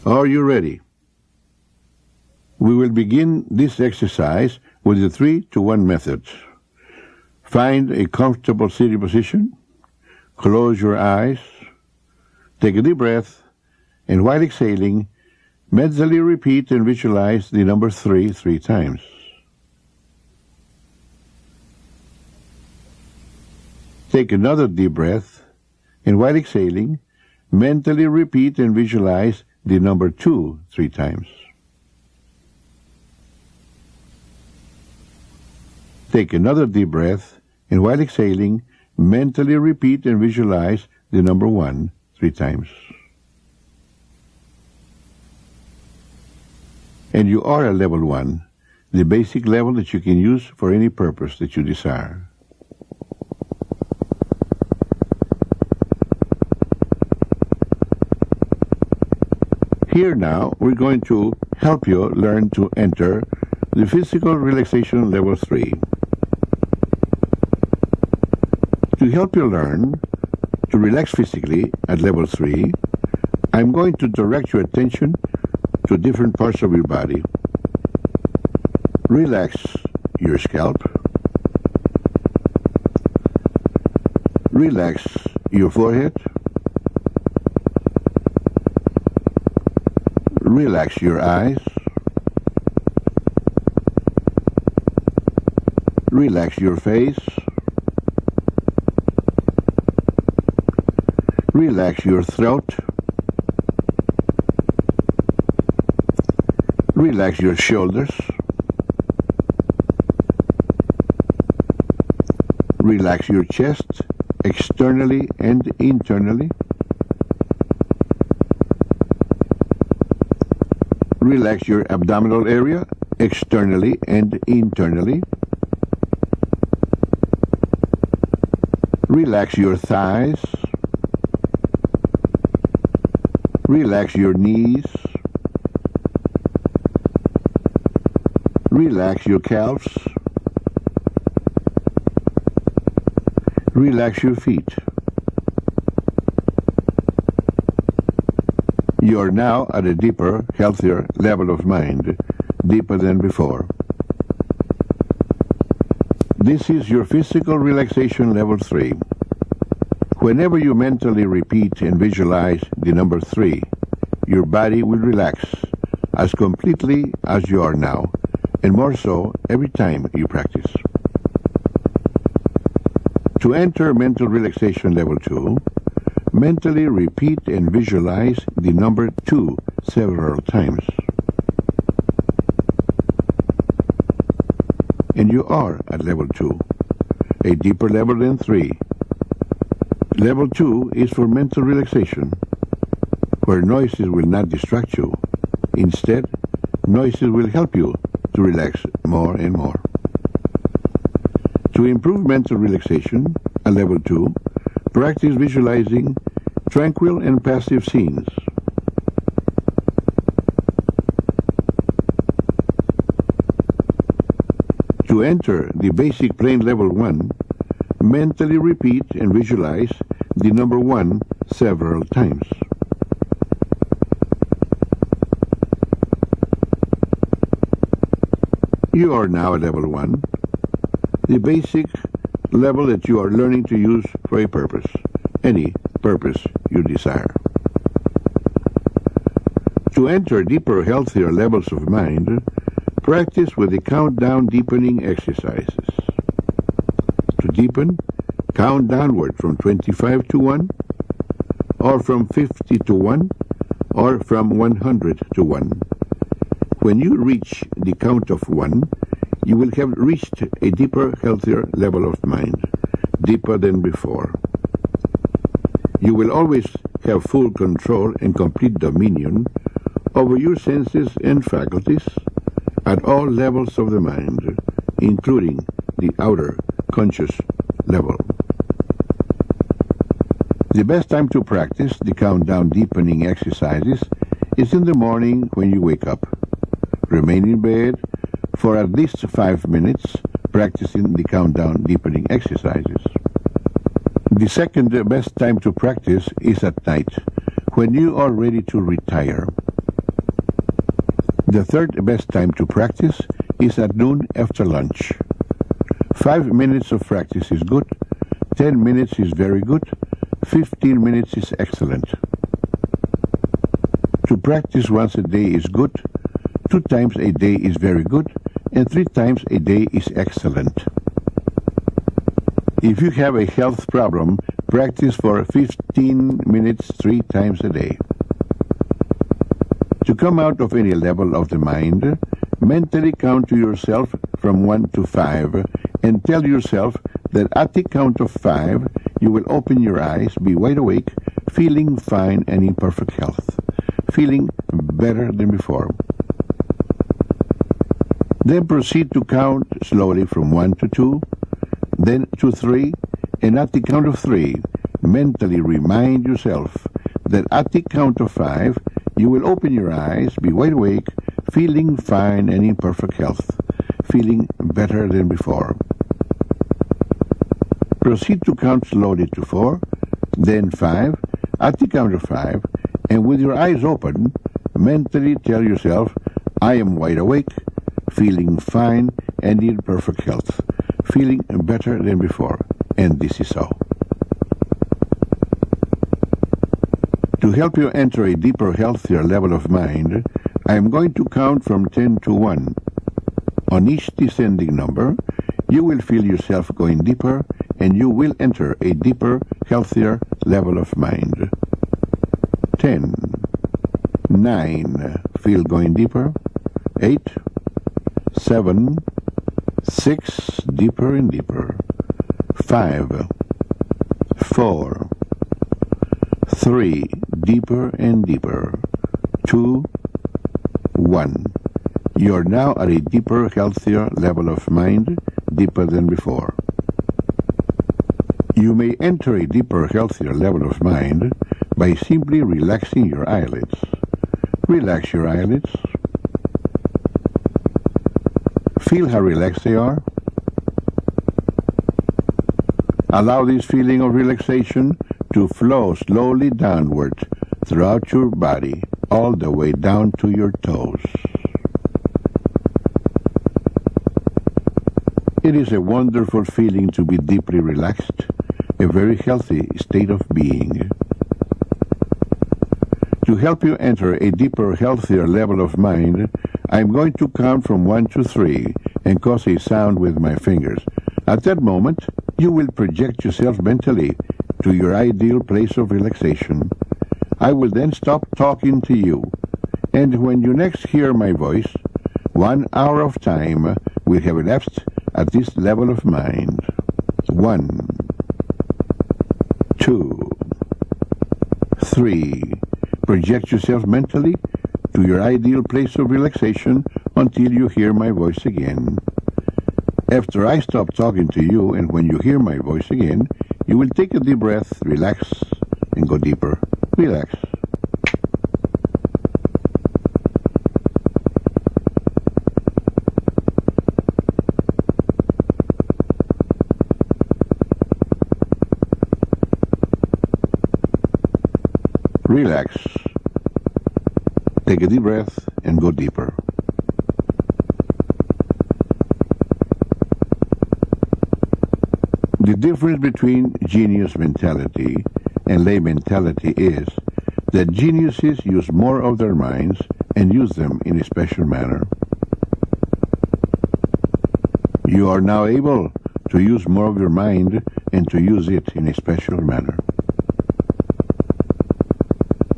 Are you ready? We will begin this exercise with the 3-to-1 method. Find a comfortable sitting position, close your eyes, take a deep breath, and while exhaling, mentally repeat and visualize the number 3 times. Take another deep breath, and while exhaling, mentally repeat and visualize the number 2 3 times. Take another deep breath, and while exhaling, mentally repeat and visualize the number 1 3 times. And you are at level 1, the basic level that you can use for any purpose that you desire. Here now, we're going to help you learn to enter the physical relaxation level 3. To help you learn to relax physically at level 3, I'm going to direct your attention to different parts of your body. Relax your scalp. Relax your forehead. Relax your eyes. Relax your face. Relax your throat. Relax your shoulders. Relax your chest, externally and internally. Relax your abdominal area, externally and internally. Relax your thighs. Relax your knees. Relax your calves. Relax your feet. You are now at a deeper, healthier level of mind, deeper than before. This is your physical relaxation level 3. Whenever you mentally repeat and visualize the number 3, your body will relax as completely as you are now, and more so every time you practice. To enter mental relaxation level 2, mentally repeat and visualize the number 2 several times. And you are at level 2, a deeper level than 3. Level 2 is for mental relaxation, where noises will not distract you. Instead, noises will help you to relax more and more. To improve mental relaxation at level 2, practice visualizing tranquil and passive scenes. To enter the basic plane level 1, mentally repeat and visualize the number 1 several times. You are now at level 1, the basic level that you are learning to use for a purpose, any purpose you desire. To enter deeper, healthier levels of mind, practice with the countdown deepening exercises. To deepen, count downward from 25 to 1, or from 50 to 1, or from 100 to 1. When you reach the count of 1, you will have reached a deeper, healthier level of mind, deeper than before. You will always have full control and complete dominion over your senses and faculties at all levels of the mind, including the outer conscious level. The best time to practice the countdown deepening exercises is in the morning when you wake up. Remain in bed for at least 5 minutes practicing the countdown deepening exercises. The second best time to practice is at night, when you are ready to retire. The third best time to practice is at noon after lunch. 5 minutes of practice is good, 10 minutes is very good, 15 minutes is excellent. To practice once a day is good, 2 times a day is very good, and 3 times a day is excellent. If you have a health problem, practice for 15 minutes 3 times a day. To come out of any level of the mind, mentally count to yourself from 1 to 5 and tell yourself that at the count of 5 you will open your eyes, be wide awake, feeling fine and in perfect health, feeling better than before. Then proceed to count slowly from 1 to 2, then to 3, and at the count of 3, mentally remind yourself that at the count of 5, you will open your eyes, be wide awake, feeling fine and in perfect health, feeling better than before. Proceed to count slowly to 4, then 5, at the count of 5, and with your eyes open, mentally tell yourself, I am wide awake, feeling fine and in perfect health, feeling better than before, and this is so. To help you enter a deeper, healthier level of mind, I am going to count from 10 to 1. On each descending number, you will feel yourself going deeper, and you will enter a deeper, healthier level of mind. 10, 9, feel going deeper. 8, 7, 6, deeper and deeper. 5, 4, 3, deeper and deeper. 2, 1. You are now at a deeper, healthier level of mind, deeper than before. You may enter a deeper, healthier level of mind by simply relaxing your eyelids. Relax your eyelids. Feel how relaxed they are. Allow this feeling of relaxation to flow slowly downward throughout your body, all the way down to your toes. It is a wonderful feeling to be deeply relaxed, a very healthy state of being. To help you enter a deeper, healthier level of mind, I am going to count from 1 to 3 and cause a sound with my fingers. At that moment, you will project yourself mentally to your ideal place of relaxation. I will then stop talking to you, and when you next hear my voice, 1 hour of time will have elapsed at this level of mind. 1, 2, 3. Project yourself mentally to your ideal place of relaxation until you hear my voice again. After I stop talking to you and when you hear my voice again, you will take a deep breath, relax, and go deeper. Relax. Relax. Take a deep breath and go deeper. The difference between genius mentality and lay mentality is that geniuses use more of their minds and use them in a special manner. You are now able to use more of your mind and to use it in a special manner.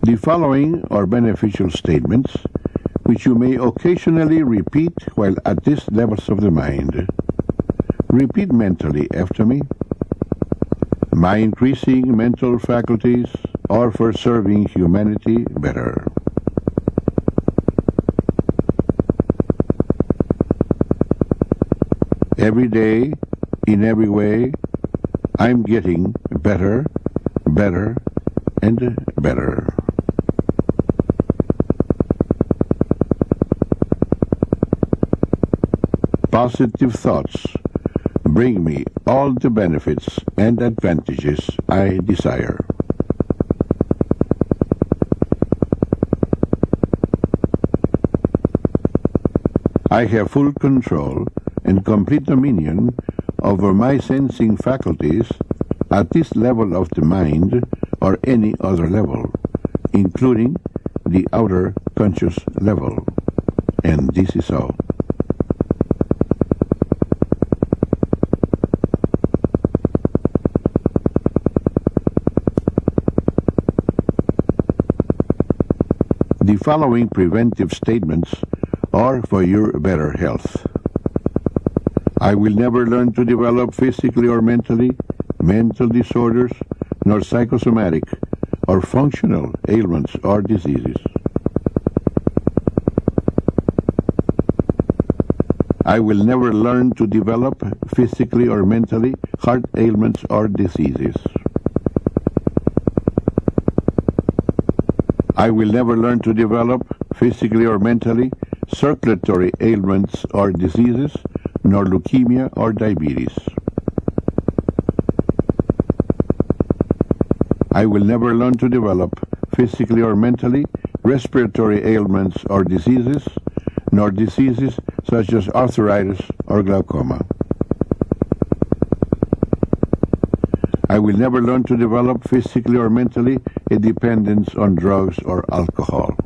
The following are beneficial statements which you may occasionally repeat while at these levels of the mind. Repeat mentally after me. My increasing mental faculties are for serving humanity better. Every day, in every way, I'm getting better, better, and better. Positive thoughts bring me all the benefits and advantages I desire. I have full control and complete dominion over my sensing faculties at this level of the mind or any other level, including the outer conscious level. And this is so. The following preventive statements are for your better health. I will never learn to develop physically or mentally mental disorders, nor psychosomatic or functional ailments or diseases. I will never learn to develop physically or mentally heart ailments or diseases. I will never learn to develop physically or mentally circulatory ailments or diseases, nor leukemia or diabetes. I will never learn to develop physically or mentally respiratory ailments or diseases, nor diseases such as arthritis or glaucoma. I will never learn to develop physically or mentally a dependence on drugs or alcohol.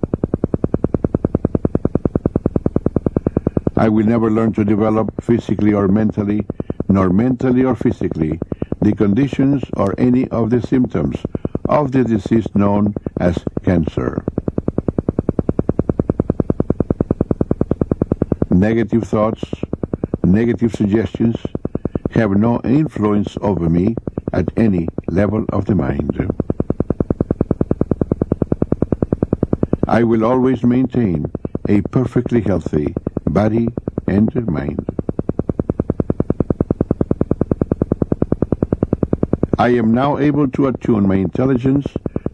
I will never learn to develop physically or mentally, nor mentally or physically, the conditions or any of the symptoms of the disease known as cancer. Negative thoughts, negative suggestions have no influence over me at any level of the mind. I will always maintain a perfectly healthy body and mind. I am now able to attune my intelligence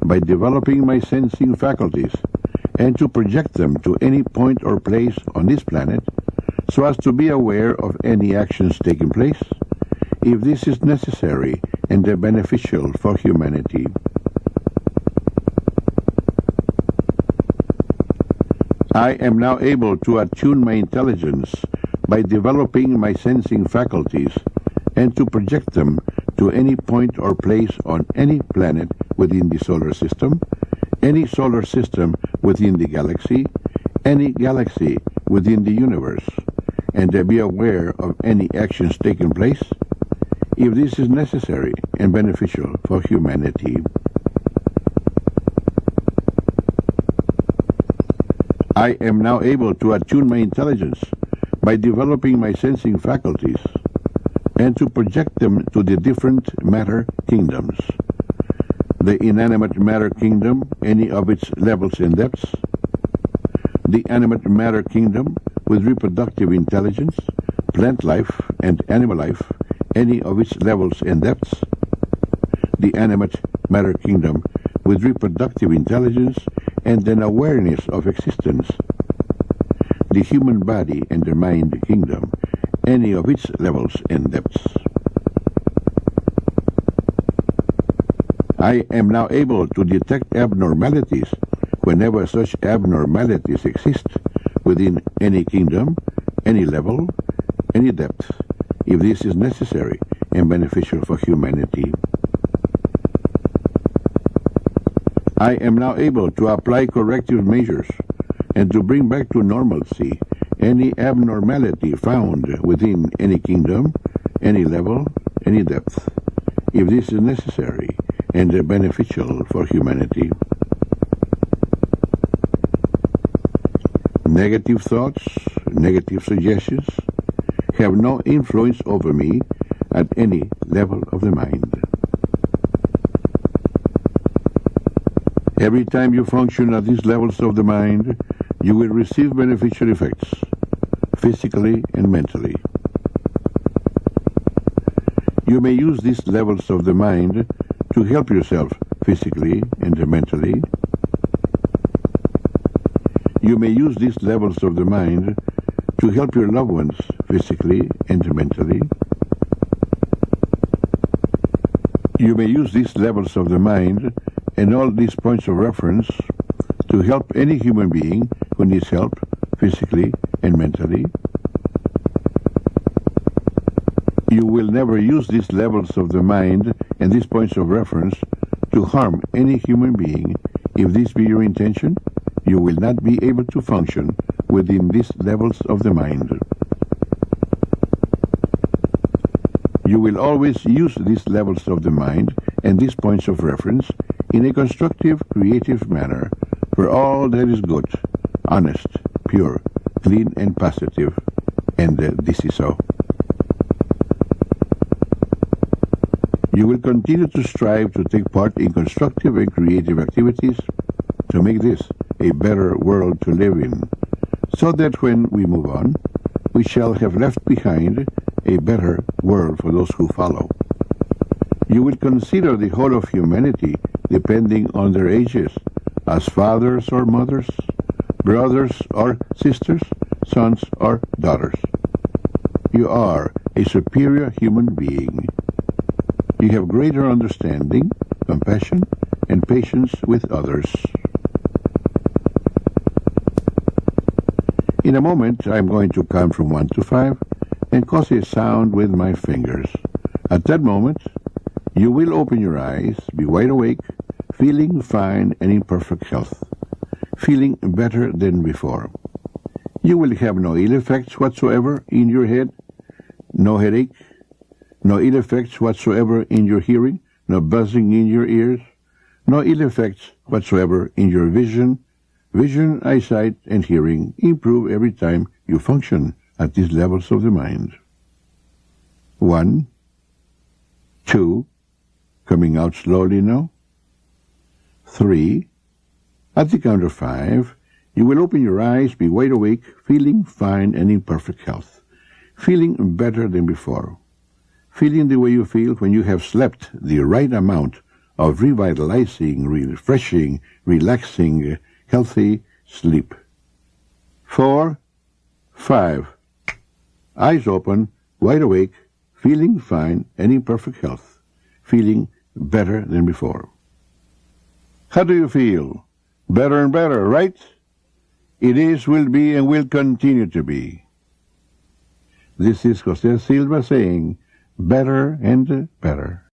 by developing my sensing faculties and to project them to any point or place on this planet so as to be aware of any actions taking place, if this is necessary and beneficial for humanity. I am now able to attune my intelligence by developing my sensing faculties and to project them to any point or place on any planet within the solar system, any solar system within the galaxy, any galaxy within the universe, and to be aware of any actions taking place, if this is necessary and beneficial for humanity. I am now able to attune my intelligence by developing my sensing faculties and to project them to the different matter kingdoms. The inanimate matter kingdom, any of its levels and depths, the animate matter kingdom with reproductive intelligence, plant life and animal life, any of its levels and depths, the animate matter kingdom with reproductive intelligence and an awareness of existence, the human body and the mind kingdom, any of its levels and depths. I am now able to detect abnormalities whenever such abnormalities exist within any kingdom, any level, any depth, if this is necessary and beneficial for humanity. I am now able to apply corrective measures and to bring back to normalcy any abnormality found within any kingdom, any level, any depth, if this is necessary and beneficial for humanity. Negative thoughts, negative suggestions have no influence over me at any level of the mind. Every time you function at these levels of the mind, you will receive beneficial effects, physically and mentally. You may use these levels of the mind to help yourself physically and mentally. You may use these levels of the mind to help your loved ones physically and mentally. You may use these levels of the mind and all these points of reference to help any human being who needs help physically and mentally. You will never use these levels of the mind and these points of reference to harm any human being. If this be your intention, you will not be able to function within these levels of the mind. You will always use these levels of the mind and these points of reference in a constructive, creative manner for all that is good, honest, pure, clean, and positive, and this is so. You will continue to strive to take part in constructive and creative activities to make this a better world to live in, so that when we move on, we shall have left behind a better world for those who follow. You will consider the whole of humanity depending on their ages, as fathers or mothers, brothers or sisters, sons or daughters. You are a superior human being. You have greater understanding, compassion, and patience with others. In a moment, I am going to count from 1 to 5 and cause a sound with my fingers. At that moment, you will open your eyes, be wide awake, feeling fine and in perfect health, feeling better than before. You will have no ill effects whatsoever in your head, no headache, no ill effects whatsoever in your hearing, no buzzing in your ears, no ill effects whatsoever in your vision. Vision, eyesight, and hearing improve every time you function at these levels of the mind. 1, 2, coming out slowly now. 3, at the count of 5, you will open your eyes, be wide awake, feeling fine and in perfect health, feeling better than before, feeling the way you feel when you have slept the right amount of revitalizing, refreshing, relaxing, healthy sleep. 4, 5, eyes open, wide awake, feeling fine and in perfect health, feeling better than before. How do you feel? Better and better, right? It is, will be, and will continue to be. This is José Silva saying, better and better.